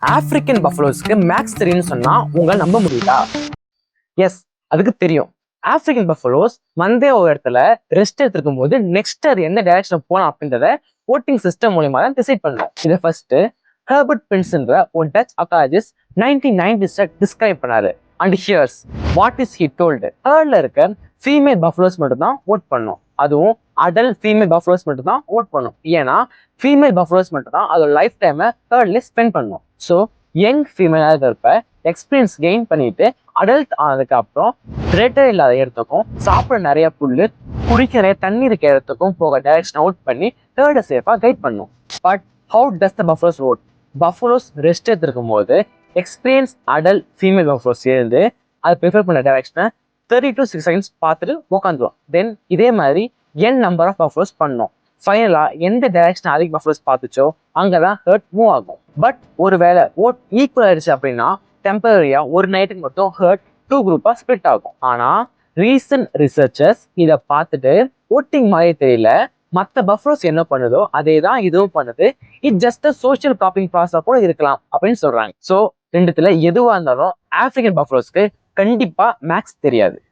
African பஃபலோஸ்க்கு maths தெரியும்னு சொன்னா உங்களால் நம்ப முடியுதா? எஸ், அதுக்கு தெரியும். ஆப்பிரிக்கன் பஃபலோஸ் வந்தே ஒரு இடத்துல ரெஸ்ட் எடுத்துருக்கும் போது நெக்ஸ்ட் அது எந்த டைரக்ஷன் போகலாம் அப்படின்றத ஓட்டிங் சிஸ்டம் மூலியமா தான் டிசைட் பண்ணலாம். இதை ஃபர்ஸ்ட் ஹெர்பர்ட் பிரின்ஸ்ன்ற ஒரு டச் அக்காலஜிஸ்ட் 1990s டிஸ்கிரைப் பண்ணாரு. And here's what is he told. ஹர்ட்ல இருக்க ஃபீமேல் பஃபலோஸ் மட்டும் தான் ஓட் பண்ணும். அதுவும் அடல்ட் ஃபீமேல் பஃபலோஸ் மட்டும் தான் ஓட் பண்ணும். ஏன்னா ஃபீமேல் பஃபலோஸ் மட்டும் தான் அதோட லைஃப் டைமை ஹர்ட்ல ஸ்பெண்ட் பண்ணும். ஸோ யங் ஃபீமேலாக இருக்கிறப்ப எக்ஸ்பீரியன்ஸ் கெயின் பண்ணிட்டு அடல்ட் ஆனதுக்கு அப்புறம் பிரெட்டர் இல்லாத இடத்துக்கும் சாப்பிட நிறைய புல்லு குடிக்க நிறைய தண்ணி இருக்க இடத்துக்கும் போக டைரக்ஷன் அவுட் பண்ணி தேர்டை சேஃபாக கைட் பண்ணும். But how does the buffaloes vote? Buffaloes rest எடுத்துருக்கும் போது எக்ஸ்பீரியன்ஸ் அடல்ட் ஃபீமேல் பஃபலோஸ் சேர்ந்து அதை ப்ரிஃபர் பண்ண டைரக்ஷனை 30 to 6 செகண்ட்ஸ் பார்த்துட்டு உட்காந்துரும். தென் இதே மாதிரி என் நம்பர் ஆஃப் பஃபலோஸ் பண்ணும். ஃபைனலா எந்த டைரக்ஷன் அதிக பஃபலோஸ் பார்த்துச்சோ அங்கதான் ஹர்ட் மூவ் ஆகும். பட் ஒருவேளை ஓட் ஈக்குவல் ஆயிடுச்சு அப்படின்னா டெம்பரரியா ஒரு நைட்டுக்கு மட்டும் ஹர்ட் 2 குரூப்பா ஸ்பிளிட் ஆகும். ஆனா ரீசன்ட் ரிசர்ச்சர்ஸ் இதை பார்த்துட்டு ஓட்டிங் மாதிரி தெரியல, மற்ற பஃபலோஸ் என்ன பண்ணுதோ அதே தான் இதுவும் பண்ணுது, இட் ஜஸ்ட் சோஷியல் காப்பிங் ப்ராசஸா கூட இருக்கலாம் அப்படின்னு சொல்றாங்க. ஸோ ரெண்டுத்துல எதுவா இருந்தாலும் ஆப்பிரிக்கன் பஃபலோஸ்க்கு கண்டிப்பா மேக்ஸ் தெரியாது.